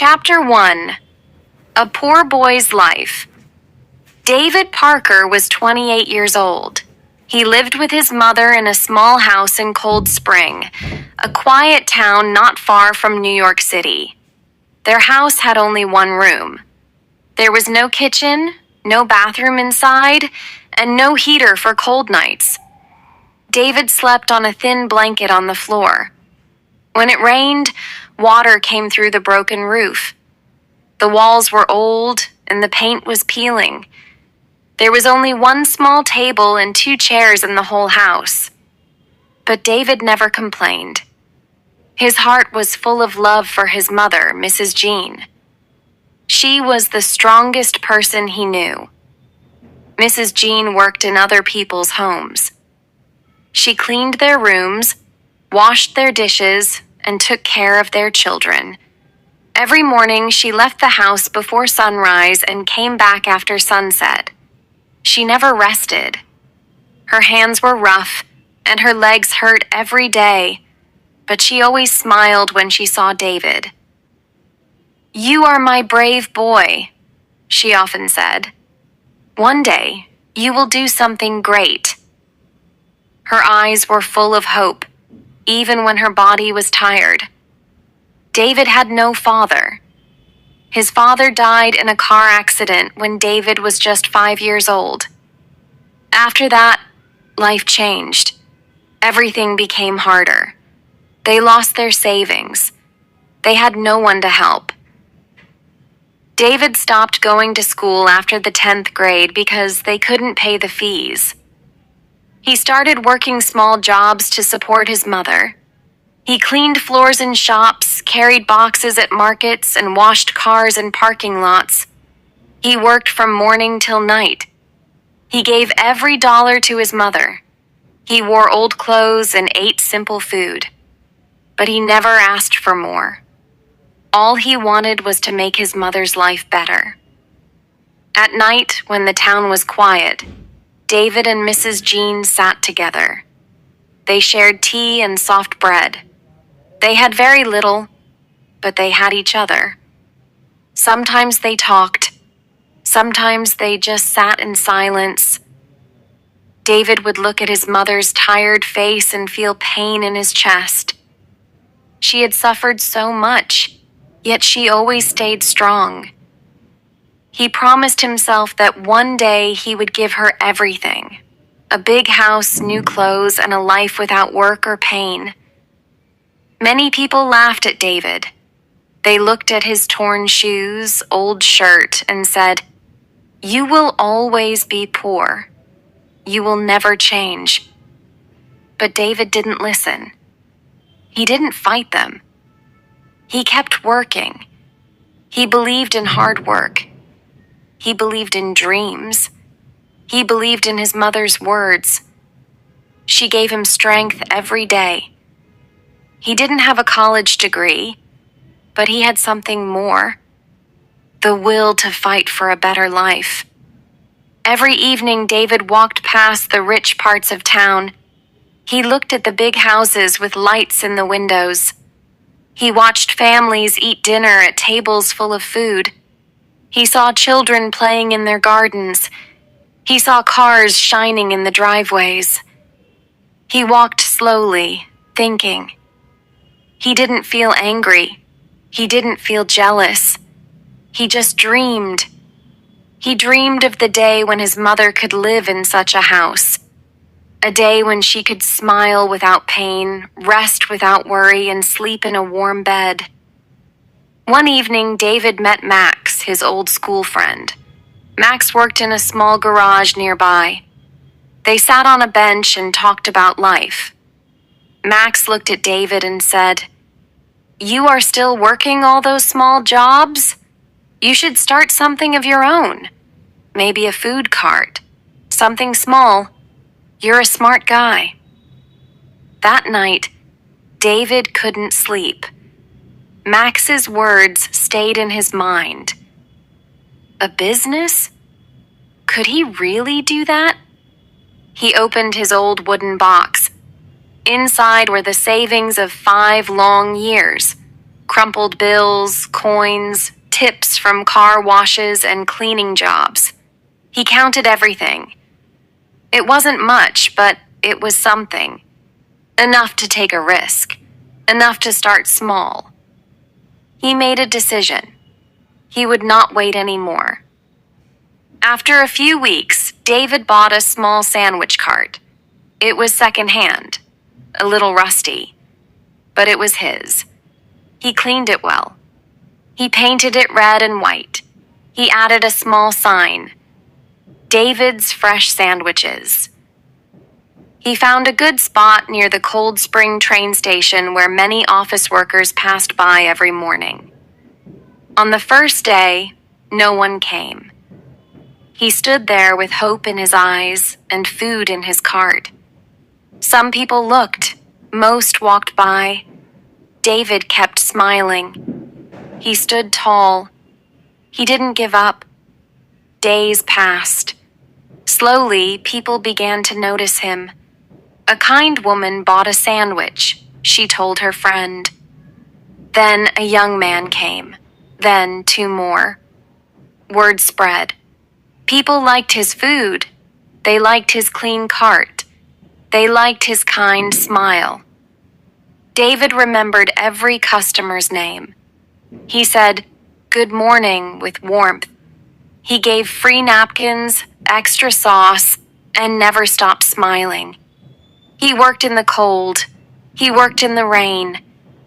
Chapter 1. A Poor Boy's Life. David Parker was 28 years old. He lived with his mother in a small house in Cold Spring, a quiet town not far from New York City. Their house had only one room. There was no kitchen, no bathroom inside, and no heater for cold nights. David slept on a thin blanket on the floor. When it rained, water came through the broken roof. The walls were old, and the paint was peeling. There was only one small table and 2 chairs in the whole house. But David never complained. His heart was full of love for his mother, Mrs. Jean. She was the strongest person he knew. Mrs. Jean worked in other people's homes. She cleaned their rooms, washed their dishes, and took care of their children. Every morning she left the house before sunrise and came back after sunset. She never rested. Her hands were rough, and her legs hurt every day, but she always smiled when she saw David. "You are my brave boy," she often said. "One day, you will do something great." Her eyes were full of hope, even when her body was tired. David had no father. His father died in a car accident when David was just 5 years old. After that, life changed. Everything became harder. They lost their savings. They had no one to help. David stopped going to school after the 10th grade because they couldn't pay the fees. He started working small jobs to support his mother. He cleaned floors in shops, carried boxes at markets, and washed cars in parking lots. He worked from morning till night. He gave every dollar to his mother. He wore old clothes and ate simple food. But he never asked for more. All he wanted was to make his mother's life better. At night, when the town was quiet, David and Mrs. Jean sat together. They shared tea and soft bread. They had very little, but they had each other. Sometimes they talked. Sometimes they just sat in silence. David would look at his mother's tired face and feel pain in his chest. She had suffered so much, yet she always stayed strong. He promised himself that one day he would give her everything: a big house, new clothes, and a life without work or pain. Many people laughed at David. They looked at his torn shoes, old shirt, and said, "You will always be poor. You will never change." But David didn't listen. He didn't fight them. He kept working. He believed in hard work. He believed in dreams. He believed in his mother's words. She gave him strength every day. He didn't have a college degree, but he had something more: the will to fight for a better life. Every evening, David walked past the rich parts of town. He looked at the big houses with lights in the windows. He watched families eat dinner at tables full of food. He saw children playing in their gardens. He saw cars shining in the driveways. He walked slowly, thinking. He didn't feel angry. He didn't feel jealous. He just dreamed. He dreamed of the day when his mother could live in such a house. A day when she could smile without pain, rest without worry, and sleep in a warm bed. One evening, David met Max, his old school friend. Max worked in a small garage nearby. They sat on a bench and talked about life. Max looked at David and said, "You are still working all those small jobs? You should start something of your own. Maybe a food cart. Something small. You're a smart guy." That night, David couldn't sleep. Max's words stayed in his mind. A business? Could he really do that? He opened his old wooden box. Inside were the savings of 5 long years. crumpled bills, coins, tips from car washes and cleaning jobs. He counted everything. It wasn't much, but it was something. Enough to take a risk. Enough to start small. He made a decision. He would not wait anymore. After a few weeks, David bought a small sandwich cart. It was secondhand, a little rusty, but it was his. He cleaned it well. He painted it red and white. He added a small sign, David's Fresh Sandwiches. He found a good spot near the Cold Spring train station where many office workers passed by every morning. On the first day, no one came. He stood there with hope in his eyes and food in his cart. Some people looked, most walked by. David kept smiling. He stood tall. He didn't give up. Days passed. Slowly, people began to notice him. A kind woman bought a sandwich, she told her friend. Then a young man came. Then 2 more. Word spread. People liked his food. They liked his clean cart. They liked his kind smile. David remembered every customer's name. He said, "Good morning," with warmth. He gave free napkins, extra sauce, and never stopped smiling. He worked in the cold. He worked in the rain.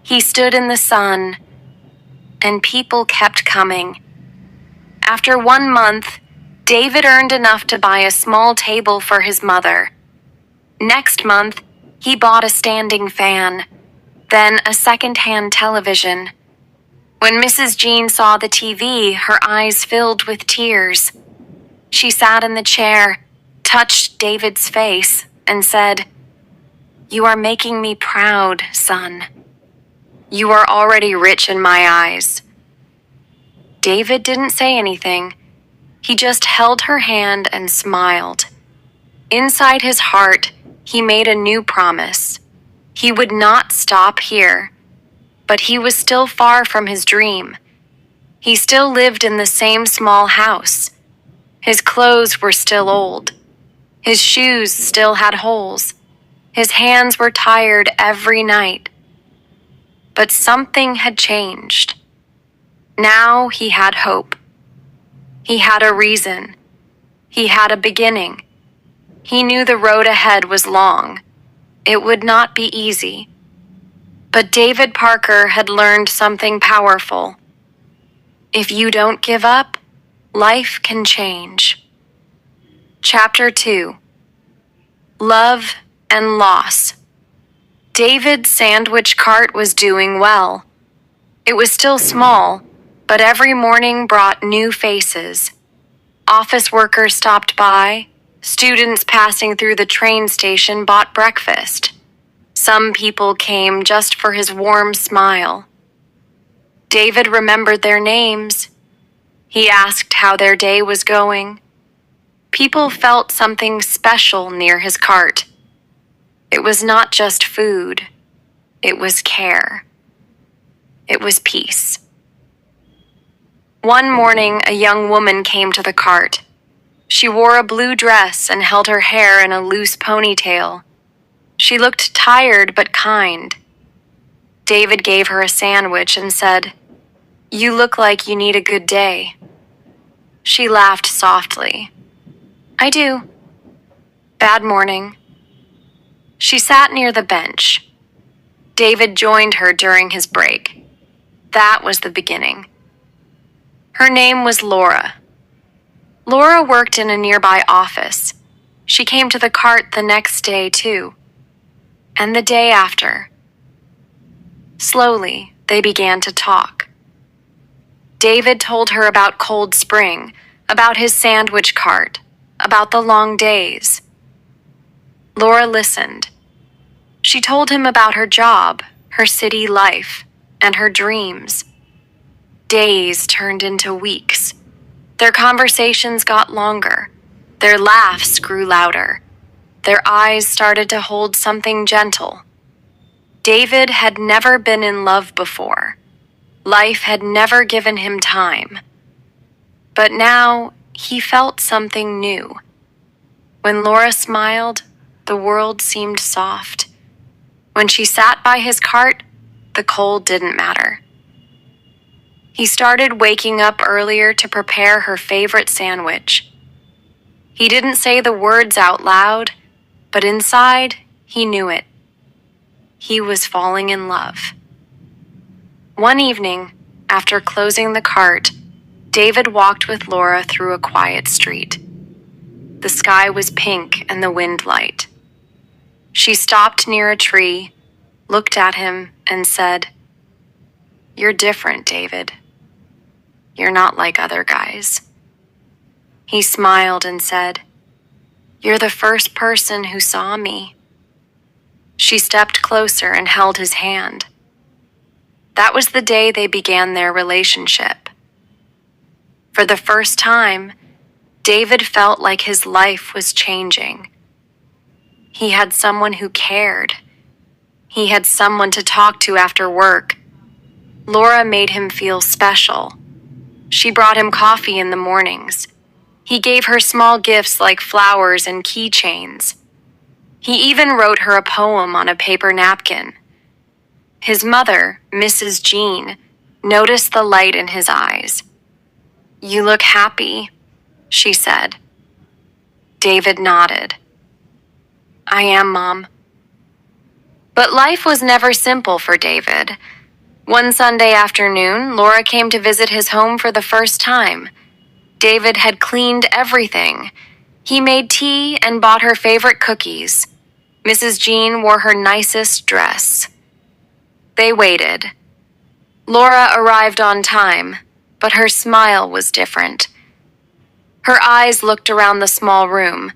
He stood in the sun. And people kept coming. After 1 month, David earned enough to buy a small table for his mother. Next month, he bought a standing fan, then a second-hand television. When Mrs. Jean saw the TV, her eyes filled with tears. She sat in the chair, touched David's face, and said, "You are making me proud, son. You are already rich in my eyes." David didn't say anything. He just held her hand and smiled. Inside his heart, he made a new promise. He would not stop here. But he was still far from his dream. He still lived in the same small house. His clothes were still old. His shoes still had holes. His hands were tired every night. But something had changed. Now he had hope. He had a reason. He had a beginning. He knew the road ahead was long. It would not be easy. But David Parker had learned something powerful. If you don't give up, life can change. Chapter 2. Love and Loss. David's sandwich cart was doing well. It was still small, but every morning brought new faces. Office workers stopped by. Students passing through the train station bought breakfast. Some people came just for his warm smile. David remembered their names. He asked how their day was going. People felt something special near his cart. It was not just food. It was care. It was peace. One morning, a young woman came to the cart. She wore a blue dress and held her hair in a loose ponytail. She looked tired but kind. David gave her a sandwich and said, "You look like you need a good day." She laughed softly. "I do. Bad morning." She sat near the bench. David joined her during his break. That was the beginning. Her name was Laura. Laura worked in a nearby office. She came to the cart the next day, too. And the day after. Slowly, they began to talk. David told her about Cold Spring, about his sandwich cart, about the long days. Laura listened. She told him about her job, her city life, and her dreams. Days turned into weeks. Their conversations got longer. Their laughs grew louder. Their eyes started to hold something gentle. David had never been in love before. Life had never given him time. But now he felt something new. When Laura smiled, the world seemed soft. When she sat by his cart, the cold didn't matter. He started waking up earlier to prepare her favorite sandwich. He didn't say the words out loud, but inside, he knew it. He was falling in love. One evening, after closing the cart, David walked with Laura through a quiet street. The sky was pink and the wind light. She stopped near a tree, looked at him, and said, "You're different, David. You're not like other guys." He smiled and said, "You're the first person who saw me." She stepped closer and held his hand. That was the day they began their relationship. For the first time, David felt like his life was changing. He had someone who cared. He had someone to talk to after work. Laura made him feel special. She brought him coffee in the mornings. He gave her small gifts like flowers and keychains. He even wrote her a poem on a paper napkin. His mother, Mrs. Jean, noticed the light in his eyes. "You look happy," she said. David nodded. "I am, Mom." But life was never simple for David. One Sunday afternoon, Laura came to visit his home for the first time. David had cleaned everything. He made tea and bought her favorite cookies. Mrs. Jean wore her nicest dress. They waited. Laura arrived on time, but her smile was different. Her eyes looked around the small room.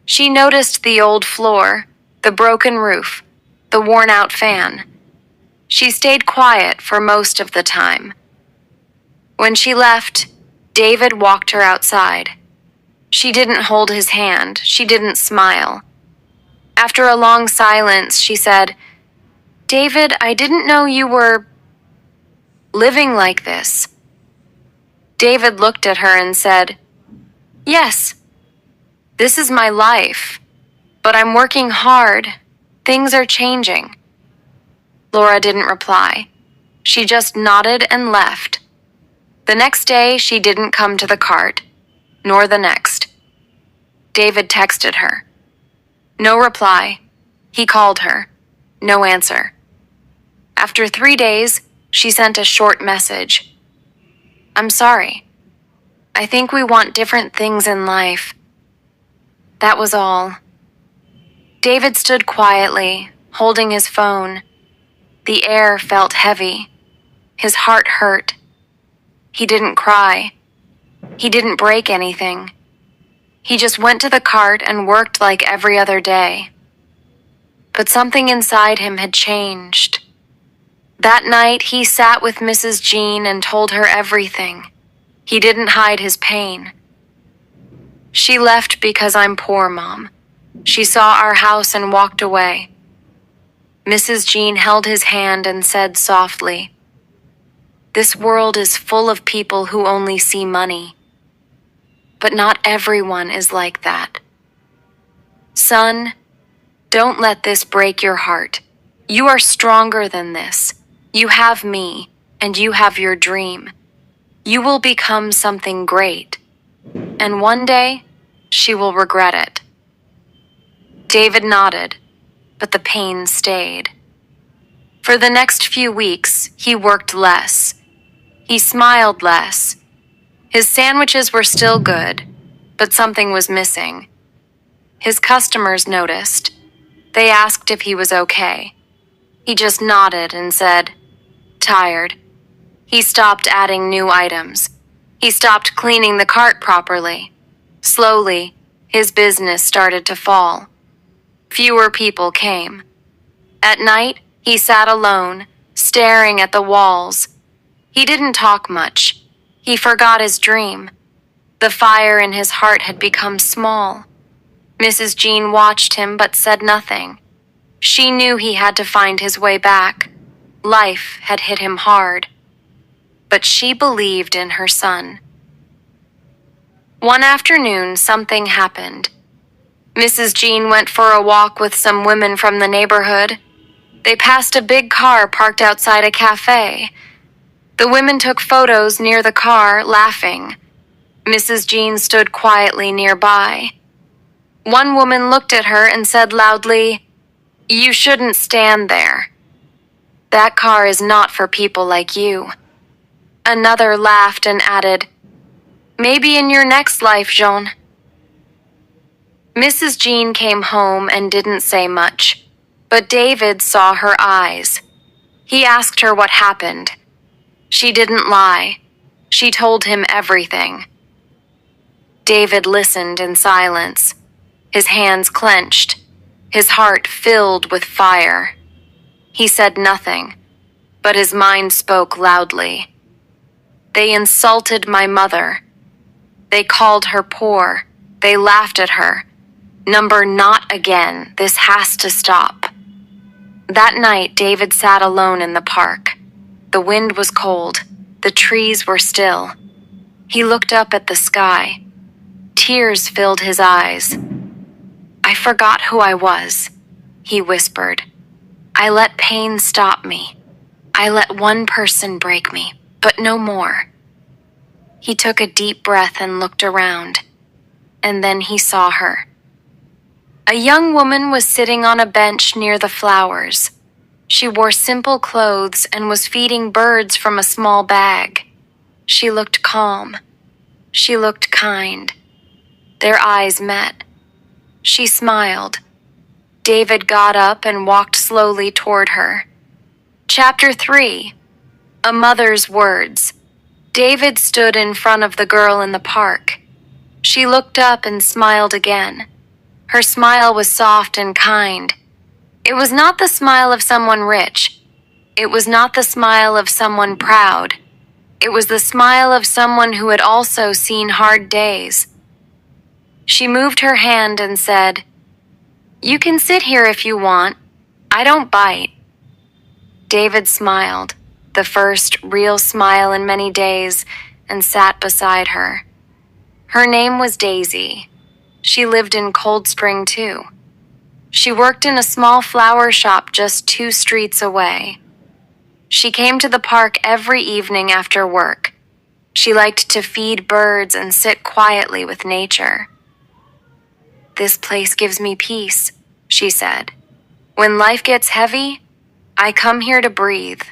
She noticed the old floor, the broken roof, the worn-out fan. She stayed quiet for most of the time. When she left, David walked her outside. She didn't hold his hand. She didn't smile. After a long silence, she said, "David, I didn't know you were living like this." David looked at her and said, "Yes, this is my life, but I'm working hard. Things are changing." Laura didn't reply. She just nodded and left. The next day, she didn't come to the cart, nor the next. David texted her. No reply. He called her. No answer. After 3 days, she sent a short message. "I'm sorry. I think we want different things in life." That was all. David stood quietly, holding his phone. The air felt heavy. His heart hurt. He didn't cry. He didn't break anything. He just went to the cart and worked like every other day. But something inside him had changed. That night, he sat with Mrs. Jean and told her everything. He didn't hide his pain. "She left because I'm poor, Mom. She saw our house and walked away." Mrs. Jean held his hand and said softly, "This world is full of people who only see money. But not everyone is like that. Son, don't let this break your heart. You are stronger than this. You have me, and you have your dream. You will become something great. And one day, she will regret it." David nodded, but the pain stayed. For the next few weeks, he worked less. He smiled less. His sandwiches were still good, but something was missing. His customers noticed. They asked if he was okay. He just nodded and said, "Tired." He stopped adding new items. He stopped cleaning the cart properly. Slowly, his business started to fall. Fewer people came. At night, he sat alone, staring at the walls. He didn't talk much. He forgot his dream. The fire in his heart had become small. Mrs. Jean watched him but said nothing. She knew he had to find his way back. Life had hit him hard. but she believed in her son. One afternoon, something happened. Mrs. Jean went for a walk with some women from the neighborhood. They passed a big car parked outside a cafe. The women took photos near the car, laughing. Mrs. Jean stood quietly nearby. One woman looked at her and said loudly, "You shouldn't stand there. That car is not for people like you." Another laughed and added, "Maybe in your next life, Jean." Mrs. Jean came home and didn't say much, but David saw her eyes. He asked her what happened. She didn't lie. She told him everything. David listened in silence, his hands clenched, his heart filled with fire. He said nothing, but his mind spoke loudly. "They insulted my mother. They called her poor. They laughed at her. Number not again. This has to stop." That night, David sat alone in the park. The wind was cold. The trees were still. He looked up at the sky. Tears filled his eyes. "I forgot who I was," he whispered. "I let pain stop me. I let one person break me, but no more." He took a deep breath and looked around. And then he saw her. A young woman was sitting on a bench near the flowers. She wore simple clothes and was feeding birds from a small bag. She looked calm. She looked kind. Their eyes met. She smiled. David got up and walked slowly toward her. Chapter 3. A Mother's Words. David stood in front of the girl in the park. She looked up and smiled again. Her smile was soft and kind. It was not the smile of someone rich. It was not the smile of someone proud. It was the smile of someone who had also seen hard days. She moved her hand and said, "You can sit here if you want. I don't bite." David smiled, the first real smile in many days, and sat beside her. Her name was Daisy. She lived in Cold Spring, too. She worked in a small flower shop just 2 streets away. She came to the park every evening after work. She liked to feed birds and sit quietly with nature. "This place gives me peace," she said. "When life gets heavy, I come here to breathe."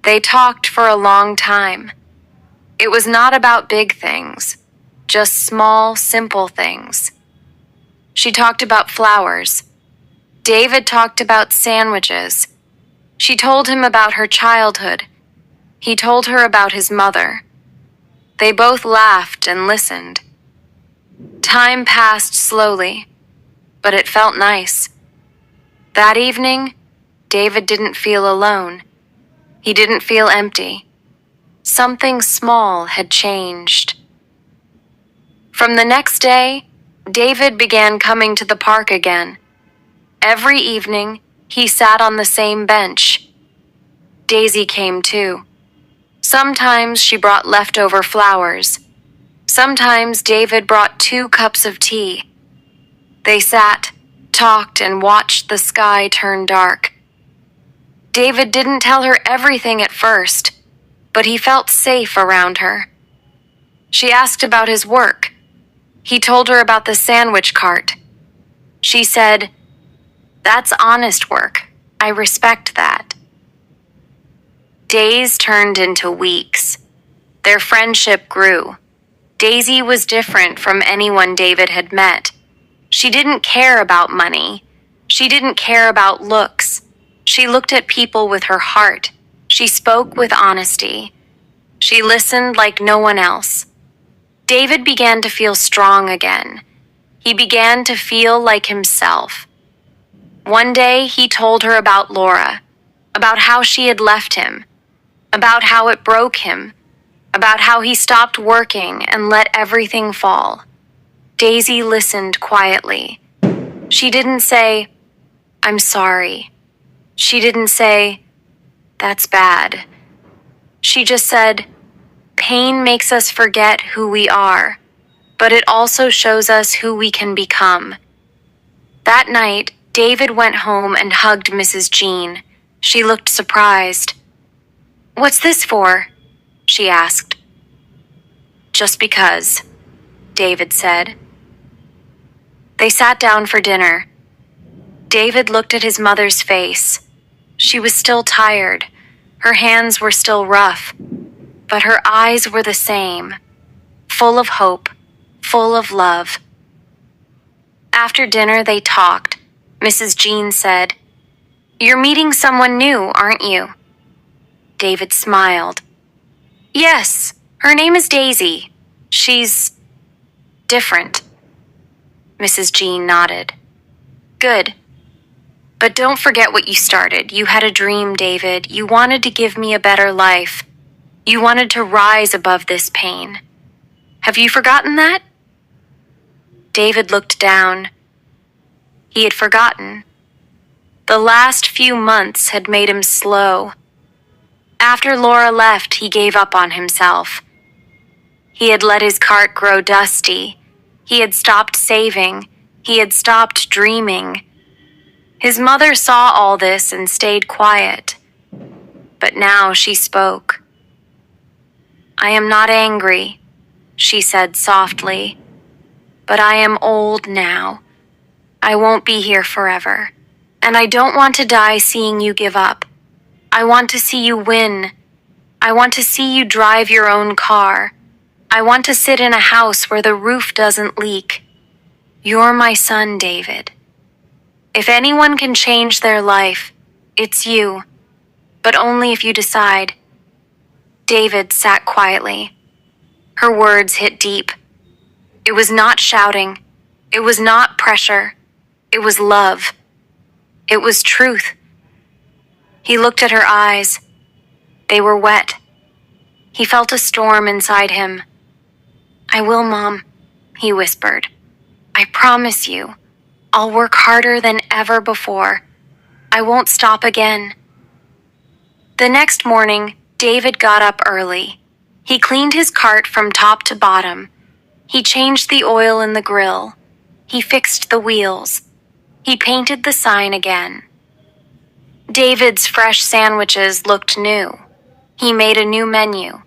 They talked for a long time. It was not about big things, just small, simple things. She talked about flowers. David talked about sandwiches. She told him about her childhood. He told her about his mother. They both laughed and listened. Time passed slowly, but it felt nice. That evening, David didn't feel alone. He didn't feel empty. Something small had changed. From the next day, David began coming to the park again. Every evening, he sat on the same bench. Daisy came too. Sometimes she brought leftover flowers. Sometimes David brought 2 cups of tea. They sat, talked, and watched the sky turn dark. David didn't tell her everything at first, but he felt safe around her. She asked about his work. He told her about the sandwich cart. She said, "That's honest work. I respect that." Days turned into weeks. Their friendship grew. Daisy was different from anyone David had met. She didn't care about money. She didn't care about looks. She looked at people with her heart. She spoke with honesty. She listened like no one else. David began to feel strong again. He began to feel like himself. One day, he told her about Laura, about how she had left him, about how it broke him, about how he stopped working and let everything fall. Daisy listened quietly. She didn't say, "I'm sorry." She didn't say, "That's bad." She just said, "Pain makes us forget who we are, but it also shows us who we can become." That night, David went home and hugged Mrs. Jean. She looked surprised. "What's this for?" she asked. "Just because," David said. They sat down for dinner. David looked at his mother's face. She was still tired. Her hands were still rough, but her eyes were the same, full of hope, full of love. After dinner, they talked. Mrs. Jean said, "You're meeting someone new, aren't you?" David smiled. "Yes, her name is Daisy. She's different." Mrs. Jean nodded. "Good. But don't forget what you started. You had a dream, David. You wanted to give me a better life. You wanted to rise above this pain. Have you forgotten that?" David looked down. He had forgotten. The last few months had made him slow. After Laura left, he gave up on himself. He had let his cart grow dusty. He had stopped saving. He had stopped dreaming. His mother saw all this and stayed quiet. But now she spoke. "I am not angry," she said softly, "but I am old now. I won't be here forever. And I don't want to die seeing you give up. I want to see you win. I want to see you drive your own car. I want to sit in a house where the roof doesn't leak. You're my son, David. If anyone can change their life, it's you, but only if you decide." David sat quietly. Her words hit deep. It was not shouting. It was not pressure. It was love. It was truth. He looked at her eyes. They were wet. He felt a storm inside him. "I will, Mom," he whispered. "I promise you. I'll work harder than ever before. I won't stop again." The next morning, David got up early. He cleaned his cart from top to bottom. He changed the oil in the grill. He fixed the wheels. He painted the sign again. David's fresh sandwiches looked new. He made a new menu,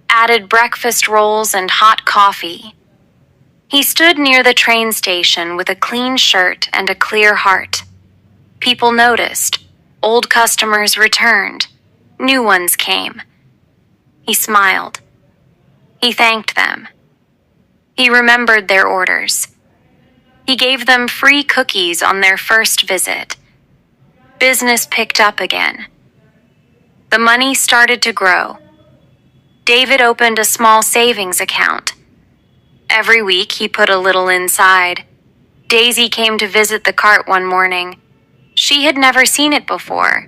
added breakfast rolls and hot coffee. He stood near the train station with a clean shirt and a clear heart. People noticed. Old customers returned. New ones came. He smiled. He thanked them. He remembered their orders. He gave them free cookies on their first visit. Business picked up again. The money started to grow. David opened a small savings account. Every week he put a little inside. Daisy came to visit the cart one morning. She had never seen it before.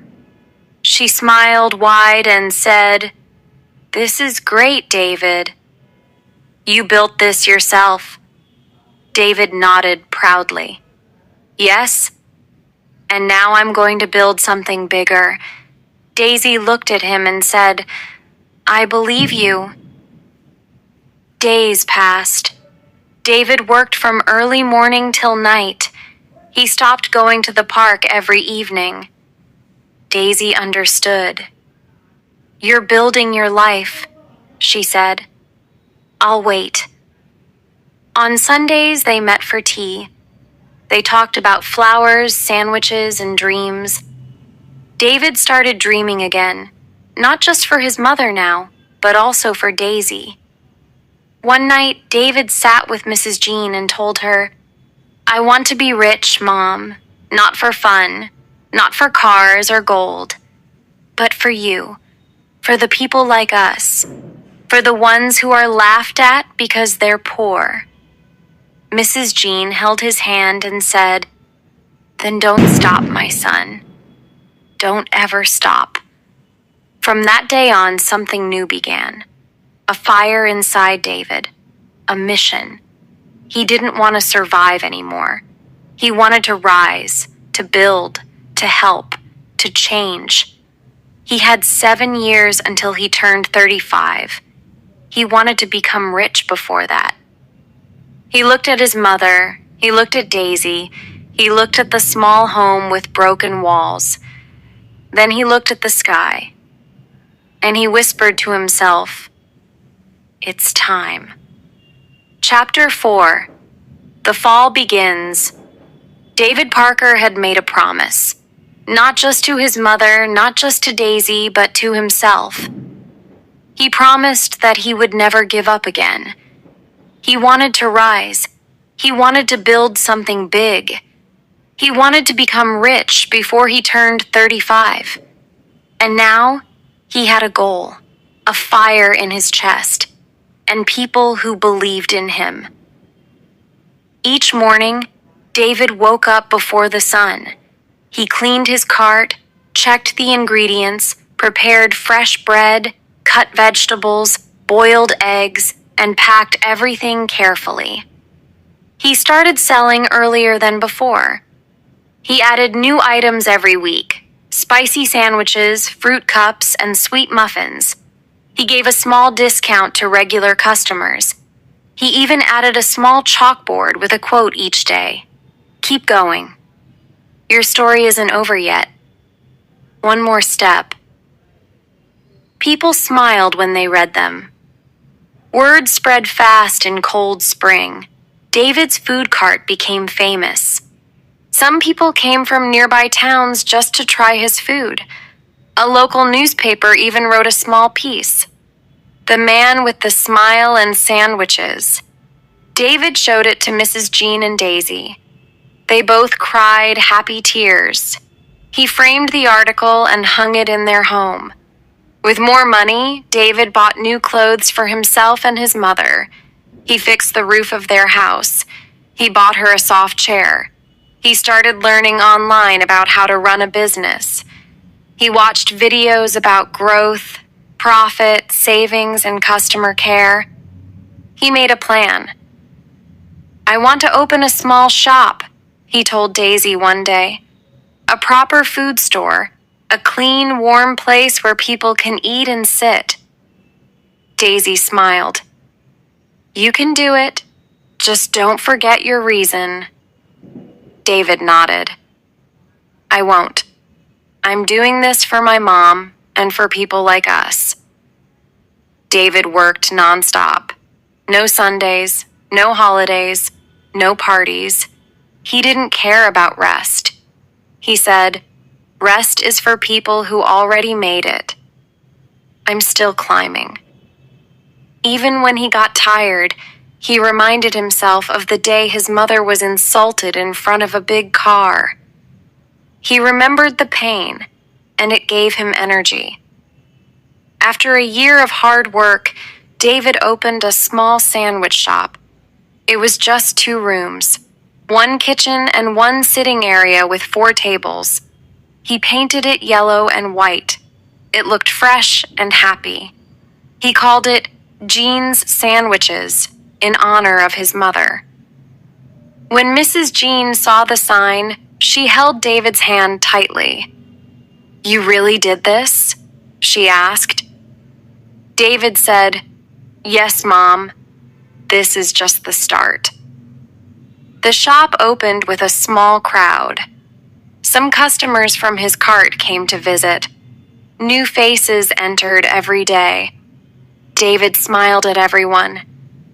She smiled wide and said, "This is great, David." "You built this yourself." David nodded proudly. "Yes, and now I'm going to build something bigger." Daisy looked at him and said, "I believe you." Days passed. David worked from early morning till night. He stopped going to the park every evening. Daisy understood. "You're building your life," she said. "I'll wait." On Sundays, they met for tea. They talked about flowers, sandwiches, and dreams. David started dreaming again, not just for his mother now, but also for Daisy. One night, David sat with Mrs. Jean and told her, "I want to be rich, Mom, not for fun, not for cars or gold, but for you, for the people like us, for the ones who are laughed at because they're poor." Mrs. Jean held his hand and said, "Then don't stop, my son. Don't ever stop." From that day on, something new began. A fire inside David. A mission. He didn't want to survive anymore. He wanted to rise, to build, to help, to change. He had 7 years until he turned 35. He wanted to become rich before that. He looked at his mother. He looked at Daisy. He looked at the small home with broken walls. Then he looked at the sky. And he whispered to himself, "It's time." Chapter 4. The Fall Begins. David Parker had made a promise. Not just to his mother, not just to Daisy, but to himself. He promised that he would never give up again. He wanted to rise. He wanted to build something big. He wanted to become rich before he turned 35. And now, he had a goal, a fire in his chest, and people who believed in him. Each morning, David woke up before the sun. He cleaned his cart, checked the ingredients, prepared fresh bread, cut vegetables, boiled eggs, and packed everything carefully. He started selling earlier than before. He added new items every week: spicy sandwiches, fruit cups, and sweet muffins. He gave a small discount to regular customers. He even added a small chalkboard with a quote each day. "Keep going. Your story isn't over yet. One more step." People smiled when they read them. Word spread fast in Cold Spring. David's food cart became famous. Some people came from nearby towns just to try his food. A local newspaper even wrote a small piece. "The Man with the Smile and Sandwiches." David showed it to Mrs. Jean and Daisy. They both cried happy tears. He framed the article and hung it in their home. With more money, David bought new clothes for himself and his mother. He fixed the roof of their house. He bought her a soft chair. He started learning online about how to run a business. He watched videos about growth, profit, savings, and customer care. He made a plan. "I want to open a small shop," he told Daisy one day. "A proper food store, a clean, warm place where people can eat and sit." Daisy smiled. "You can do it. Just don't forget your reason." David nodded. "I won't. I'm doing this for my mom and for people like us." David worked nonstop. No Sundays, no holidays, no parties. He didn't care about rest. He said, "Rest is for people who already made it." I'm still climbing. Even when he got tired, he reminded himself of the day his mother was insulted in front of a big car. He remembered the pain, and it gave him energy. After a year of hard work, David opened a small sandwich shop. It was just 2 rooms, 1 kitchen and 1 sitting area with 4 tables. He painted it yellow and white. It looked fresh and happy. He called it Jean's Sandwiches, in honor of his mother. When Mrs. Jean saw the sign, she held David's hand tightly. "You really did this?" she asked. David said, "Yes, Mom. This is just the start." The shop opened with a small crowd. Some customers from his cart came to visit. New faces entered every day. David smiled at everyone.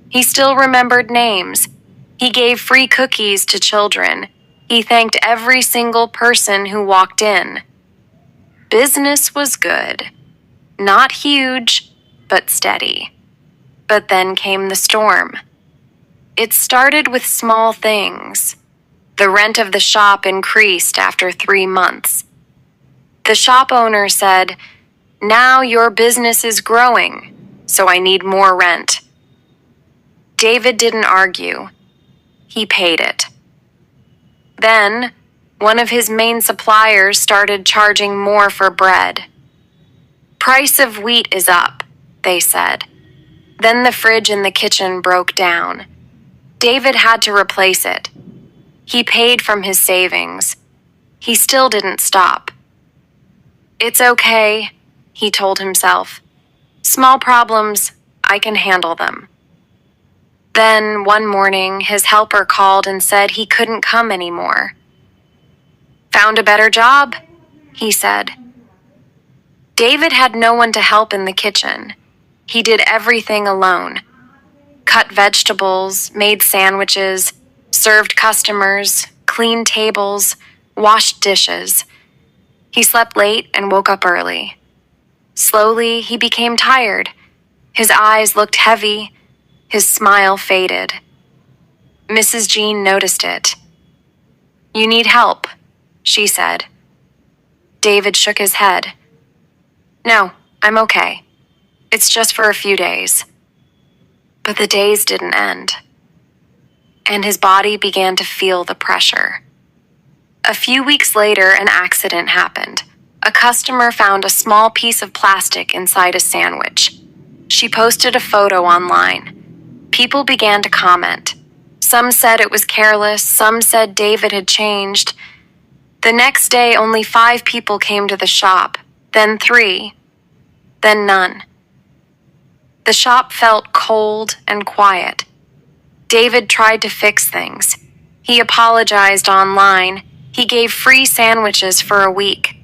He still remembered names. He gave free cookies to children. He thanked every single person who walked in. Business was good. Not huge, but steady. But then came the storm. It started with small things. The rent of the shop increased after 3 months. The shop owner said, "Now your business is growing, so I need more rent." David didn't argue. He paid it. Then, one of his main suppliers started charging more for bread. "Price of wheat is up," they said. Then the fridge in the kitchen broke down. David had to replace it. He paid from his savings. He still didn't stop. "It's okay. he told himself. Small problems, I can handle them. Then, one morning, his helper called and said he couldn't come anymore. Found a better job, he said. David had no one to help in the kitchen. He did everything alone. Cut vegetables, made sandwiches, served customers, cleaned tables, washed dishes. He slept late and woke up early. Slowly, he became tired. His eyes looked heavy. His smile faded. Mrs. Jean noticed it. "You need help," she said. David shook his head. "No, I'm okay. It's just for a few days." But the days didn't end, and his body began to feel the pressure. A few weeks later, an accident happened. A customer found a small piece of plastic inside a sandwich. She posted a photo online. People began to comment. Some said it was careless, some said David had changed. The next day, only 5 people came to the shop, then 3, then none. The shop felt cold and quiet. David tried to fix things. He apologized online. He gave free sandwiches for a week.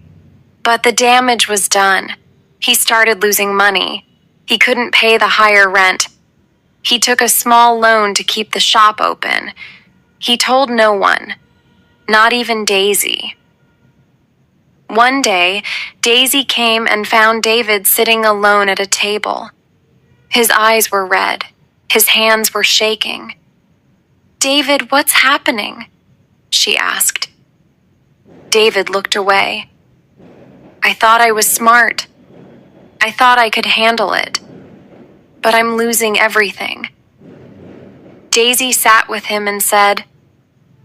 But the damage was done. He started losing money. He couldn't pay the higher rent. He took a small loan to keep the shop open. He told no one, not even Daisy. One day, Daisy came and found David sitting alone at a table. His eyes were red. His hands were shaking. "David, what's happening?" she asked. David looked away. "I thought I was smart. I thought I could handle it. But I'm losing everything." Daisy sat with him and said,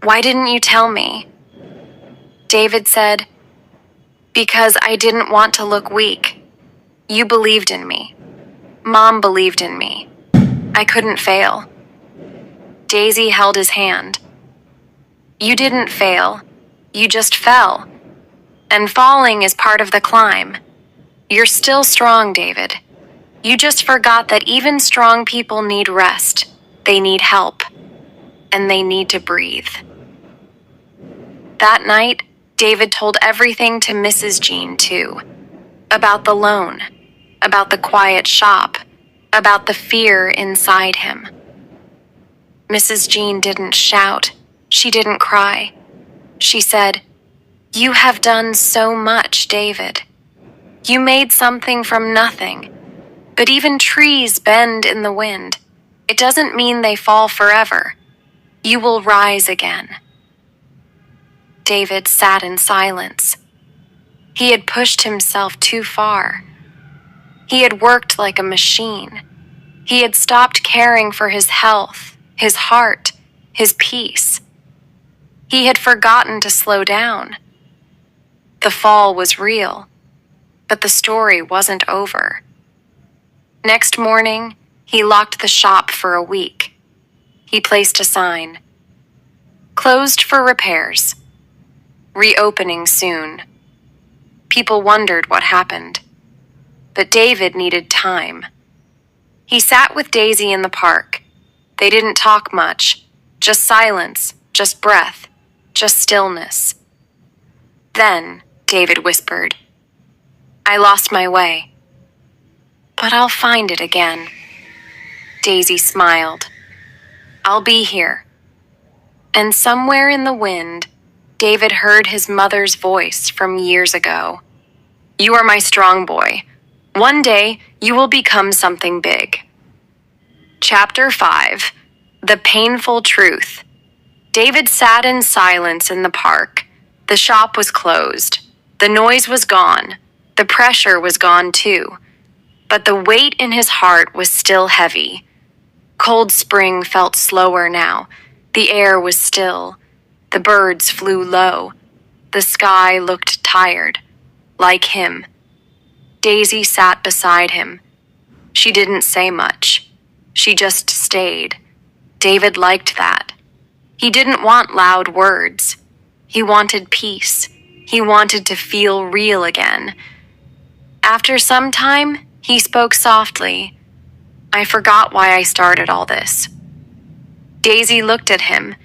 "Why didn't you tell me?" David said, "Because I didn't want to look weak. You believed in me. Mom believed in me. I couldn't fail." Daisy held his hand. "You didn't fail. You just fell. And falling is part of the climb. You're still strong, David. You just forgot that even strong people need rest. They need help. And they need to breathe." That night, David told everything to Mrs. Jean, too. About the loan, about the quiet shop, about the fear inside him. Mrs. Jean didn't shout. She didn't cry. She said, "You have done so much, David. You made something from nothing. But even trees bend in the wind. It doesn't mean they fall forever. You will rise again." David sat in silence. He had pushed himself too far. He had worked like a machine. He had stopped caring for his health, his heart, his peace. He had forgotten to slow down. The fall was real, but the story wasn't over. Next morning, he locked the shop for a week. He placed a sign. "Closed for repairs. Reopening soon." People wondered what happened. But David needed time. He sat with Daisy in the park. They didn't talk much, just silence, just breath, just stillness. Then David whispered, "I lost my way. But I'll find it again." Daisy smiled. "I'll be here." And somewhere in the wind, David heard his mother's voice from years ago. "You are my strong boy. One day, you will become something big." Chapter 5. The Painful Truth. David sat in silence in the park. The shop was closed. The noise was gone. The pressure was gone too. But the weight in his heart was still heavy. Cold spring felt slower now. The air was still. The birds flew low. The sky looked tired, like him. Daisy sat beside him. She didn't say much. She just stayed. David liked that. He didn't want loud words. He wanted peace. He wanted to feel real again. After some time, he spoke softly. "I forgot why I started all this." Daisy looked at him.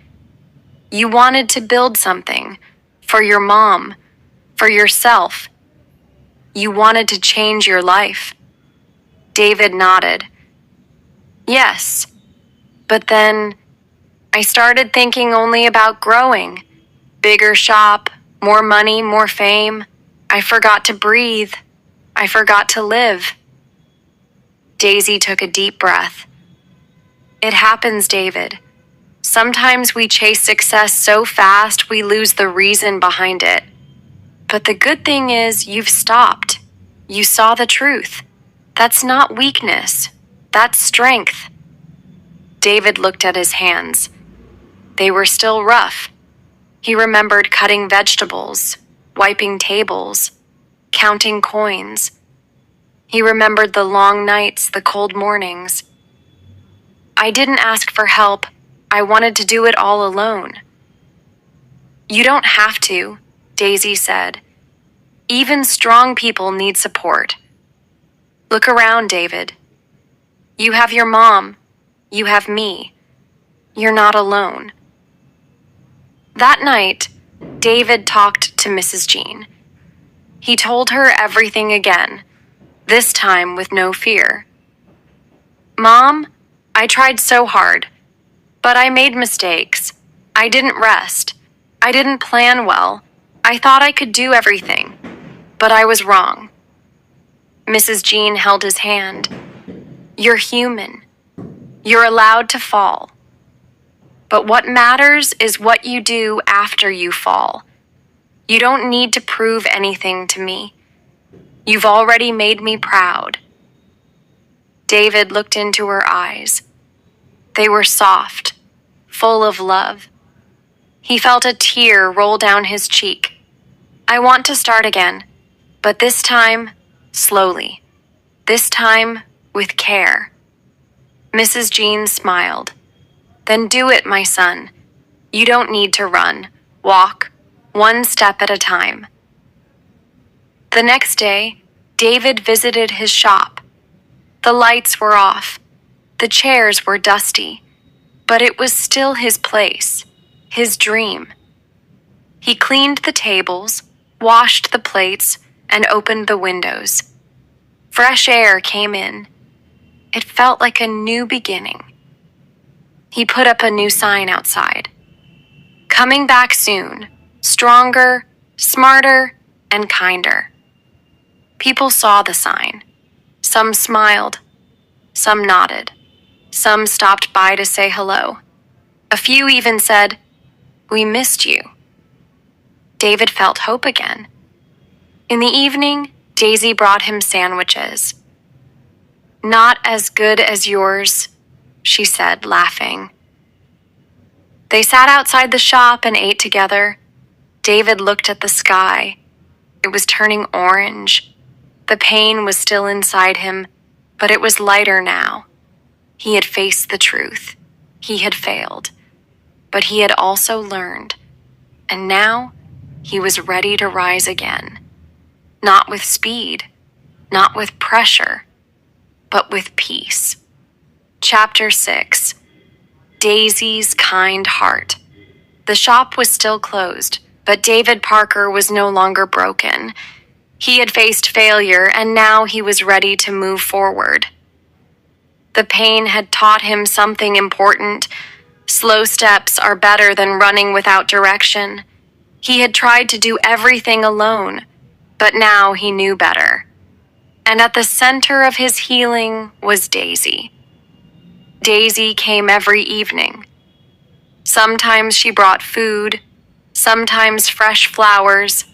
"You wanted to build something. For your mom. For yourself. You wanted to change your life." David nodded. "Yes. But then I started thinking only about growing. Bigger shop, more money, more fame. I forgot to breathe. I forgot to live." Daisy took a deep breath. "It happens, David. Sometimes we chase success so fast we lose the reason behind it. But the good thing is you've stopped. You saw the truth. That's not weakness. That's strength." David looked at his hands. They were still rough. He remembered cutting vegetables, wiping tables, counting coins. He remembered the long nights, the cold mornings. "I didn't ask for help. I wanted to do it all alone." "You don't have to," Daisy said. "Even strong people need support. Look around, David. You have your mom. You have me. You're not alone." That night, David talked to Mrs. Jean. He told her everything again, this time with no fear. "Mom, I tried so hard, but I made mistakes. I didn't rest. I didn't plan well. I thought I could do everything, but I was wrong." Mrs. Jean held his hand. "You're human. You're allowed to fall. But what matters is what you do after you fall. You don't need to prove anything to me. You've already made me proud." David looked into her eyes. They were soft, full of love. He felt a tear roll down his cheek. "I want to start again, but this time, slowly. This time, with care." Mrs. Jean smiled. "Then do it, my son. You don't need to run. Walk, one step at a time." The next day, David visited his shop. The lights were off. The chairs were dusty. But it was still his place, his dream. He cleaned the tables, washed the plates, and opened the windows. Fresh air came in. It felt like a new beginning. He put up a new sign outside. "Coming back soon, stronger, smarter, and kinder." People saw the sign. Some smiled. Some nodded. Some stopped by to say hello. A few even said, "We missed you." David felt hope again. In the evening, Daisy brought him sandwiches. "Not as good as yours," she said, laughing. They sat outside the shop and ate together. David looked at the sky. It was turning orange. The pain was still inside him, but it was lighter now. He had faced the truth. He had failed. But he had also learned. And now, he was ready to rise again. Not with speed, not with pressure, but with peace. Chapter 6. Daisy's Kind Heart. The shop was still closed, but David Parker was no longer broken. He had faced failure, and now he was ready to move forward. The pain had taught him something important. Slow steps are better than running without direction. He had tried to do everything alone, but now he knew better. And at the center of his healing was Daisy. Daisy came every evening. Sometimes she brought food, sometimes fresh flowers,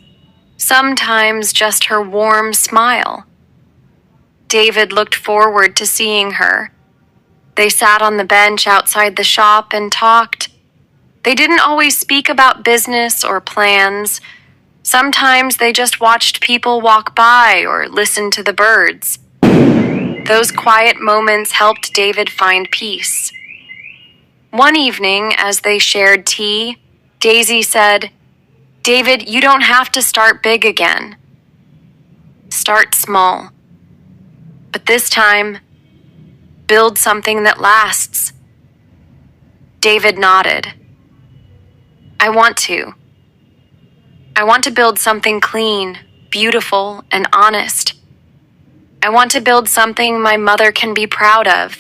sometimes just her warm smile. David looked forward to seeing her. They sat on the bench outside the shop and talked. They didn't always speak about business or plans. Sometimes they just watched people walk by or listened to the birds. Those quiet moments helped David find peace. One evening, as they shared tea, Daisy said, "David, you don't have to start big again." Start small. But this time, build something that lasts. David nodded. I want to. I want to build something clean, beautiful, and honest. I want to build something my mother can be proud of,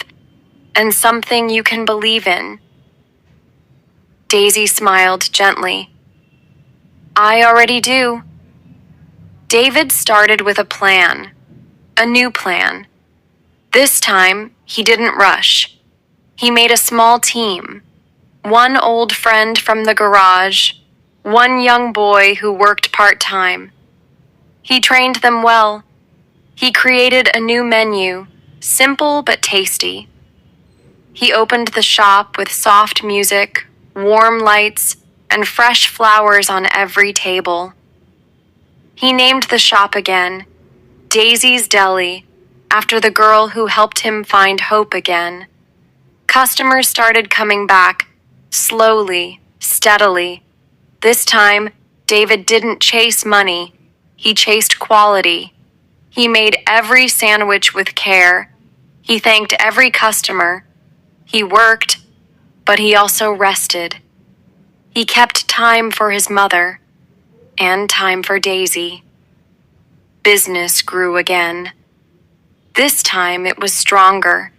and something you can believe in. Daisy smiled gently. I already do. David started with a plan, a new plan. This time, he didn't rush. He made a small team. One old friend from the garage, one young boy who worked part-time. He trained them well. He created a new menu, simple but tasty. He opened the shop with soft music, warm lights, and fresh flowers on every table. He named the shop again, Daisy's Deli, after the girl who helped him find hope again. Customers started coming back, slowly, steadily. This time, David didn't chase money. He chased quality. He made every sandwich with care. He thanked every customer. He worked, but he also rested. He kept time for his mother and time for Daisy. Business grew again. This time it was stronger.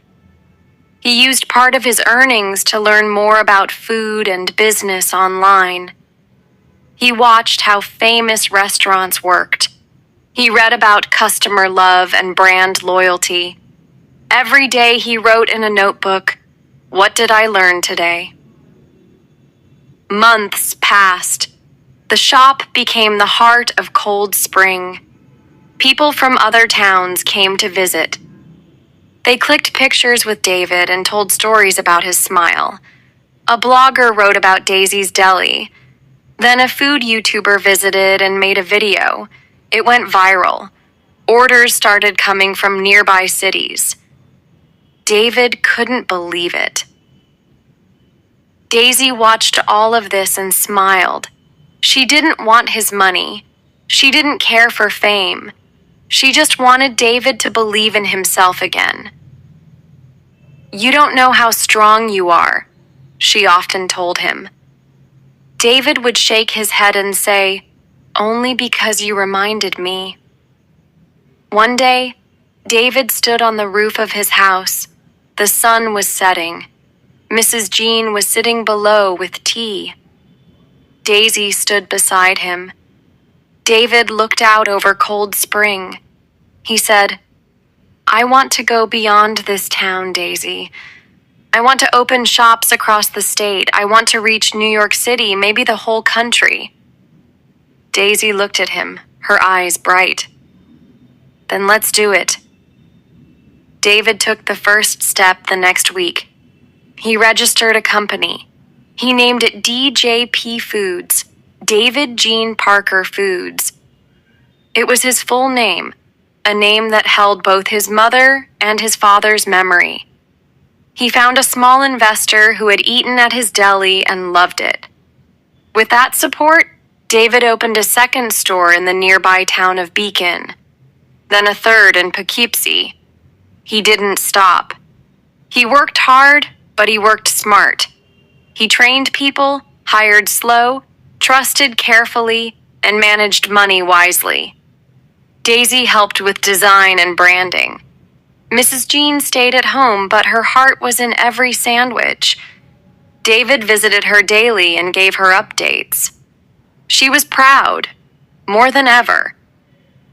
He used part of his earnings to learn more about food and business online. He watched how famous restaurants worked. He read about customer love and brand loyalty. Every day he wrote in a notebook, "What did I learn today?" Months passed. The shop became the heart of Cold Spring. People from other towns came to visit. They clicked pictures with David and told stories about his smile. A blogger wrote about Daisy's Deli. Then a food YouTuber visited and made a video. It went viral. Orders started coming from nearby cities. David couldn't believe it. Daisy watched all of this and smiled. She didn't want his money. She didn't care for fame. She just wanted David to believe in himself again. You don't know how strong you are, she often told him. David would shake his head and say, only because you reminded me. One day, David stood on the roof of his house. The sun was setting. Mrs. Jean was sitting below with tea. Daisy stood beside him. David looked out over Cold Spring. He said, I want to go beyond this town, Daisy. I want to open shops across the state. I want to reach New York City, maybe the whole country. Daisy looked at him, her eyes bright. Then let's do it. David took the first step the next week. He registered a company. He named it DJP Foods, David Gene Parker Foods. It was his full name, a name that held both his mother and his father's memory. He found a small investor who had eaten at his deli and loved it. With that support, David opened a second store in the nearby town of Beacon, then a third in Poughkeepsie. He didn't stop. He worked hard, but he worked smart. He trained people, hired slow, trusted carefully, and managed money wisely. Daisy helped with design and branding. Mrs. Jean stayed at home, but her heart was in every sandwich. David visited her daily and gave her updates. She was proud, more than ever.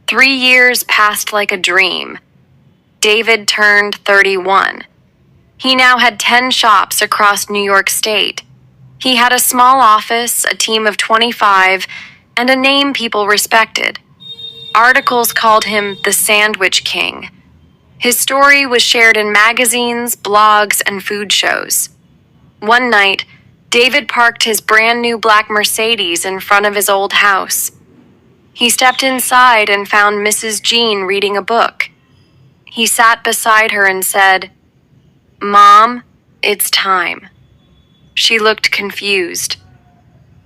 3 years passed like a dream. David turned 31. He now had 10 shops across New York State. He had a small office, a team of 25, and a name people respected. Articles called him the Sandwich King. His story was shared in magazines, blogs, and food shows. One night, David parked his brand new black Mercedes in front of his old house. He stepped inside and found Mrs. Jean reading a book. He sat beside her and said, Mom, it's time. She looked confused.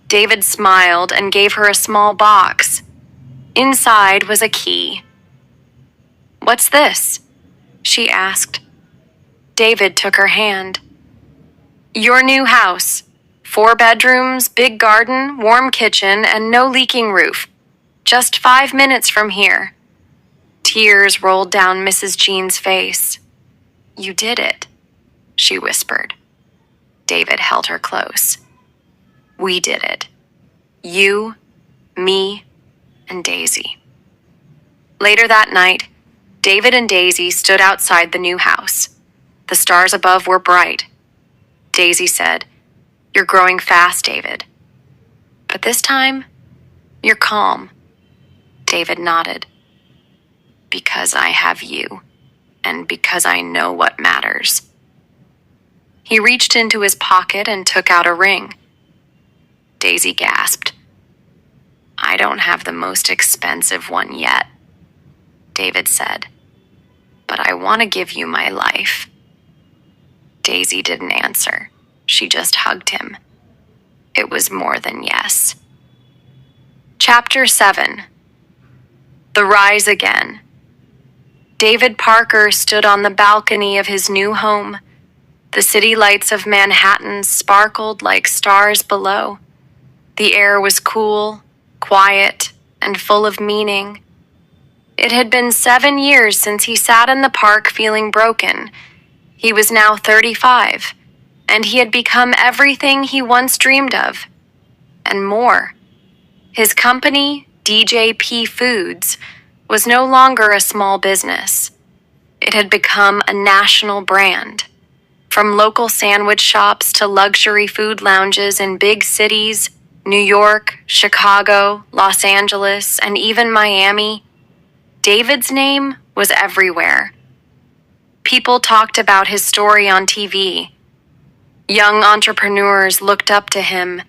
David smiled and gave her a small box. Inside was a key. "What's this?" she asked. David took her hand. "Your new house. 4 bedrooms, big garden, warm kitchen, and no leaking roof. Just 5 minutes from here." Tears rolled down Mrs. Jean's face. "You did it," she whispered. David held her close. "We did it. You, me, and Daisy." Later that night, David and Daisy stood outside the new house. The stars above were bright. Daisy said, "You're growing fast, David. But this time, you're calm." David nodded. "Because I have you, and because I know what matters." He reached into his pocket and took out a ring. Daisy gasped. "I don't have the most expensive one yet," David said, "but I want to give you my life." Daisy didn't answer. She just hugged him. It was more than yes. Chapter 7. The Rise Again. David Parker stood on the balcony of his new home. The city lights of Manhattan sparkled like stars below. The air was cool, quiet, and full of meaning. It had been 7 years since he sat in the park feeling broken. He was now 35, and he had become everything he once dreamed of, and more. His company, DJP Foods, was no longer a small business. It had become a national brand. From local sandwich shops to luxury food lounges in big cities, New York, Chicago, Los Angeles, and even Miami, David's name was everywhere. People talked about his story on TV. Young entrepreneurs looked up to him.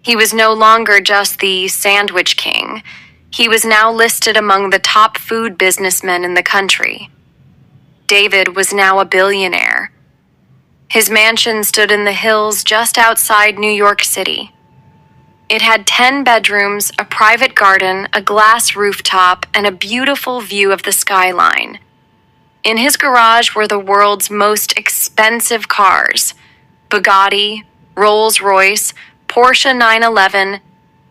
He was no longer just the sandwich king. He was now listed among the top food businessmen in the country. David was now a billionaire. His mansion stood in the hills just outside New York City. It had 10 bedrooms, a private garden, a glass rooftop, and a beautiful view of the skyline. In his garage were the world's most expensive cars: Bugatti, Rolls-Royce, Porsche 911,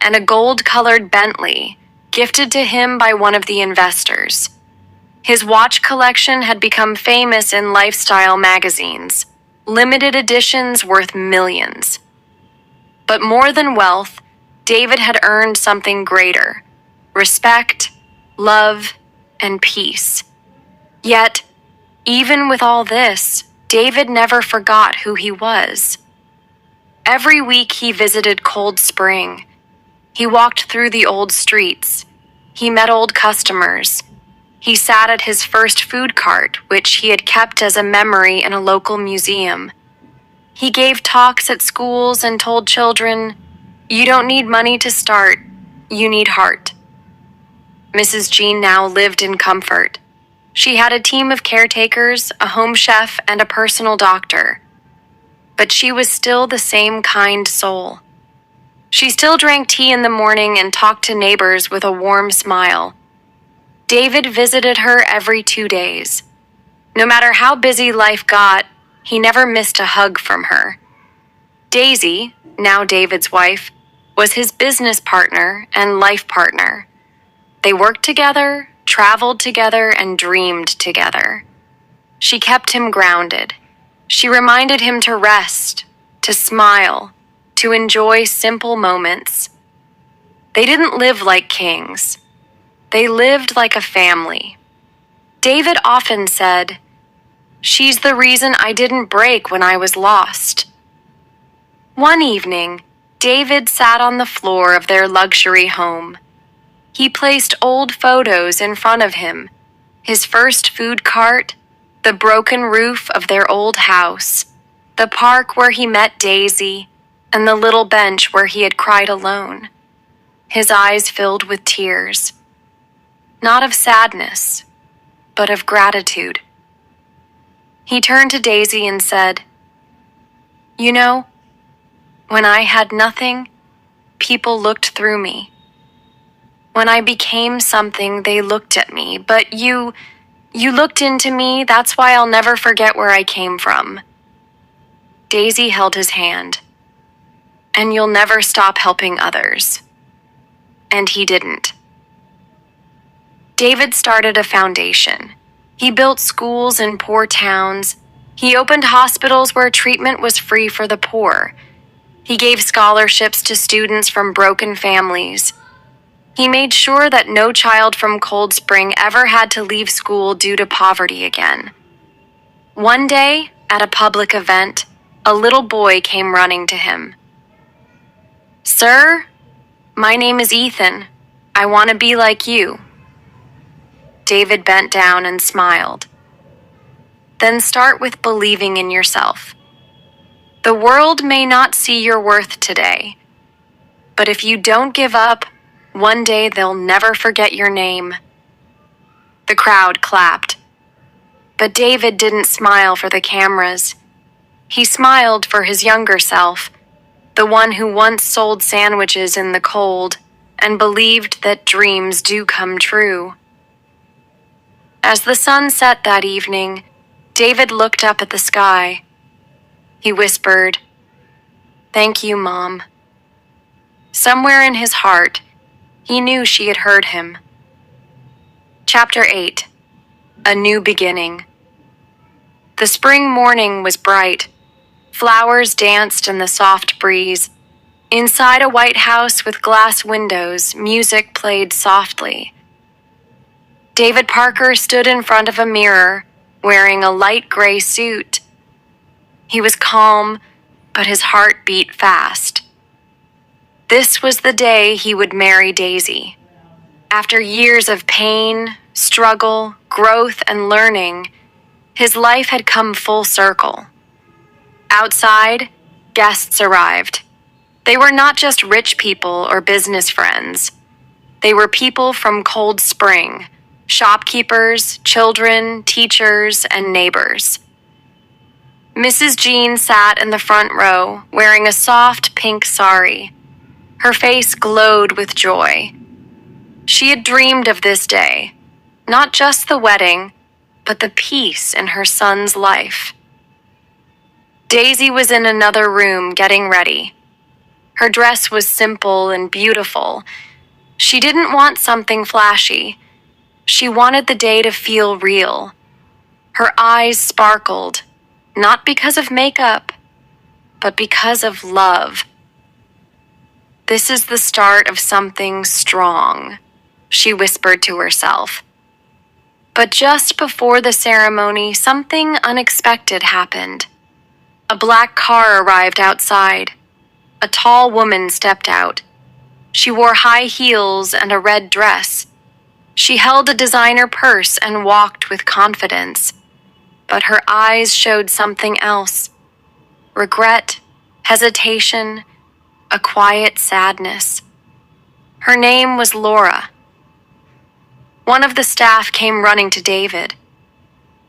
and a gold-colored Bentley, gifted to him by one of the investors. His watch collection had become famous in lifestyle magazines, limited editions worth millions. But more than wealth, David had earned something greater: respect, love, and peace. Yet, even with all this, David never forgot who he was. Every week he visited Cold Spring. He walked through the old streets. He met old customers. He sat at his first food cart, which he had kept as a memory in a local museum. He gave talks at schools and told children, "You don't need money to start, you need heart." Mrs. Jean now lived in comfort. She had a team of caretakers, a home chef, and a personal doctor. But she was still the same kind soul. She still drank tea in the morning and talked to neighbors with a warm smile. David visited her every 2 days. No matter how busy life got, he never missed a hug from her. Daisy, now David's wife, was his business partner and life partner. They worked together, traveled together, and dreamed together. She kept him grounded. She reminded him to rest, to smile, to enjoy simple moments. They didn't live like kings. They lived like a family. David often said, "She's the reason I didn't break when I was lost." One evening, David sat on the floor of their luxury home. He placed old photos in front of him: his first food cart, the broken roof of their old house, the park where he met Daisy, and the little bench where he had cried alone. His eyes filled with tears, not of sadness, but of gratitude. He turned to Daisy and said, "You know, when I had nothing, people looked through me. When I became something, they looked at me, but you You looked into me, that's why I'll never forget where I came from. Daisy held his hand. And you'll never stop helping others. And he didn't. David started a foundation. He built schools in poor towns. He opened hospitals where treatment was free for the poor. He gave scholarships to students from broken families. He made sure that no child from Cold Spring ever had to leave school due to poverty again. One day, at a public event, a little boy came running to him. "Sir, my name is Ethan. I want to be like you." David bent down and smiled. Then start with believing in yourself. The world may not see your worth today, but if you don't give up, one day they'll never forget your name. The crowd clapped. But David didn't smile for the cameras. He smiled for his younger self, the one who once sold sandwiches in the cold and believed that dreams do come true. As the sun set that evening, David looked up at the sky. He whispered, "Thank you, Mom." Somewhere in his heart, he knew she had heard him. Chapter 8. A New Beginning. The spring morning was bright. Flowers danced in the soft breeze. Inside a white house with glass windows, music played softly. David Parker stood in front of a mirror, wearing a light gray suit. He was calm, but his heart beat fast. This was the day he would marry Daisy. After years of pain, struggle, growth, and learning, his life had come full circle. Outside, guests arrived. They were not just rich people or business friends. They were people from Cold Spring, shopkeepers, children, teachers, and neighbors. Mrs. Jean sat in the front row, wearing a soft pink sari. Her face glowed with joy. She had dreamed of this day, not just the wedding, but the peace in her son's life. Daisy was in another room getting ready. Her dress was simple and beautiful. She didn't want something flashy. She wanted the day to feel real. Her eyes sparkled, not because of makeup, but because of love. "This is the start of something strong," she whispered to herself. But just before the ceremony, something unexpected happened. A black car arrived outside. A tall woman stepped out. She wore high heels and a red dress. She held a designer purse and walked with confidence. But her eyes showed something else. Regret, hesitation, a quiet sadness. Her name was Laura. One of the staff came running to David.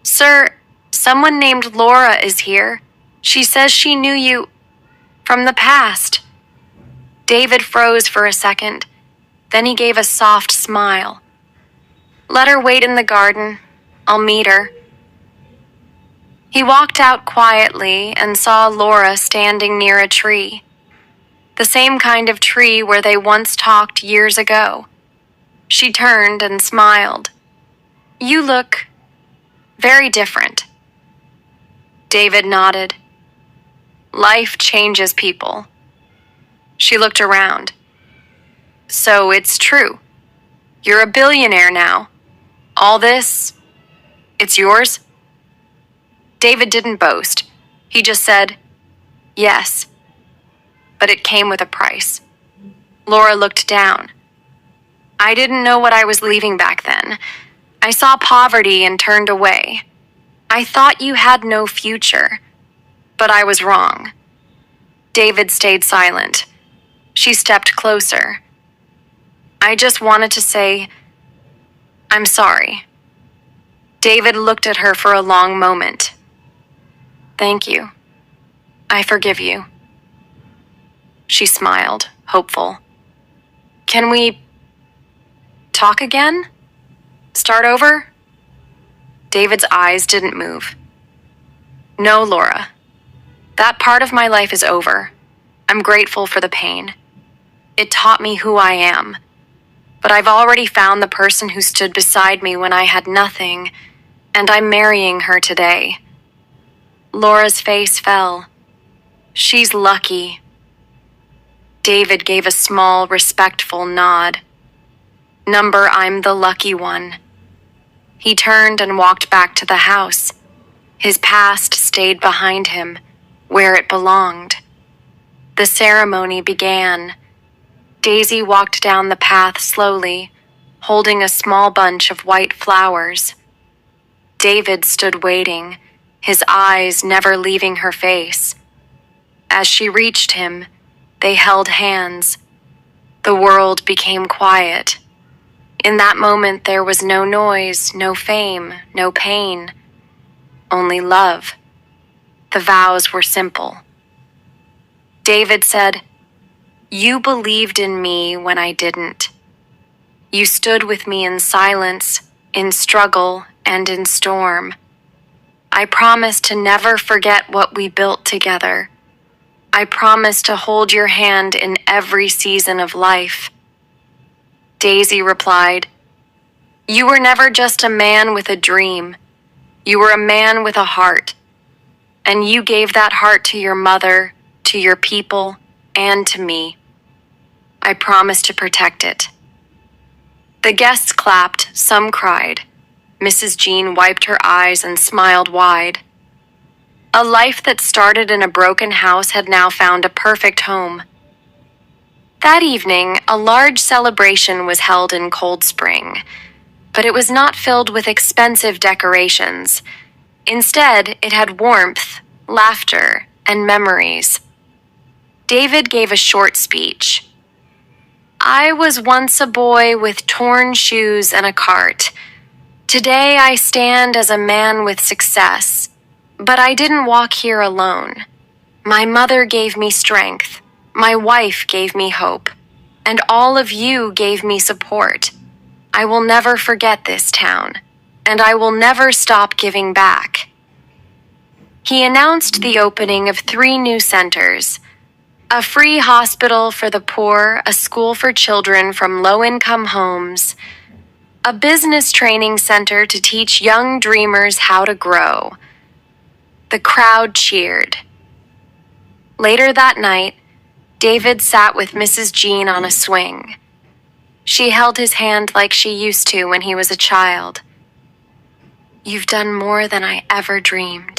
"Sir, someone named Laura is here. She says she knew you from the past." David froze for a second. Then he gave a soft smile. "Let her wait in the garden. I'll meet her." He walked out quietly and saw Laura standing near a tree. The same kind of tree where they once talked years ago. She turned and smiled. "You look very different." David nodded. "Life changes people." She looked around. "So it's true. You're a billionaire now. All this, it's yours?" David didn't boast. He just said, "Yes." But it came with a price. Laura looked down. "I didn't know what I was leaving back then. I saw poverty and turned away. I thought you had no future, but I was wrong." David stayed silent. She stepped closer. "I just wanted to say, I'm sorry." David looked at her for a long moment. "Thank you. I forgive you." She smiled, hopeful. "Can we talk again? Start over?" David's eyes didn't move. "No, Laura. That part of my life is over. I'm grateful for the pain. It taught me who I am. But I've already found the person who stood beside me when I had nothing, and I'm marrying her today." Laura's face fell. "She's lucky." David gave a small, respectful nod. "Number, I'm the lucky one." He turned and walked back to the house. His past stayed behind him, where it belonged. The ceremony began. Daisy walked down the path slowly, holding a small bunch of white flowers. David stood waiting, his eyes never leaving her face. As she reached him, they held hands. The world became quiet. In that moment, there was no noise, no fame, no pain, only love. The vows were simple. David said, "You believed in me when I didn't. You stood with me in silence, in struggle, and in storm. I promise to never forget what we built together. I promise to hold your hand in every season of life." Daisy replied, "You were never just a man with a dream. You were a man with a heart. And you gave that heart to your mother, to your people, and to me. I promise to protect it." The guests clapped, some cried. Mrs. Jean wiped her eyes and smiled wide. A life that started in a broken house had now found a perfect home. That evening, a large celebration was held in Cold Spring, but it was not filled with expensive decorations. Instead, it had warmth, laughter, and memories. David gave a short speech. "I was once a boy with torn shoes and a cart. Today I stand as a man with success, but I didn't walk here alone. My mother gave me strength, my wife gave me hope, and all of you gave me support. I will never forget this town, and I will never stop giving back." He announced the opening of 3 new centers: a free hospital for the poor, a school for children from low-income homes, a business training center to teach young dreamers how to grow. The crowd cheered. Later that night, David sat with Mrs. Jean on a swing. She held his hand like she used to when he was a child. "You've done more than I ever dreamed,"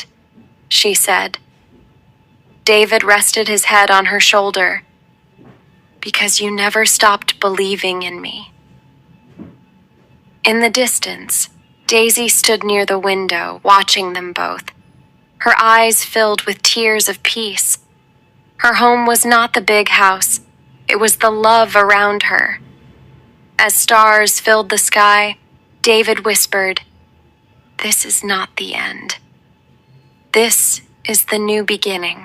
she said. David rested his head on her shoulder. "Because you never stopped believing in me." In the distance, Daisy stood near the window, watching them both. Her eyes filled with tears of peace. Her home was not the big house, it was the love around her. As stars filled the sky, David whispered, "This is not the end. This is the new beginning."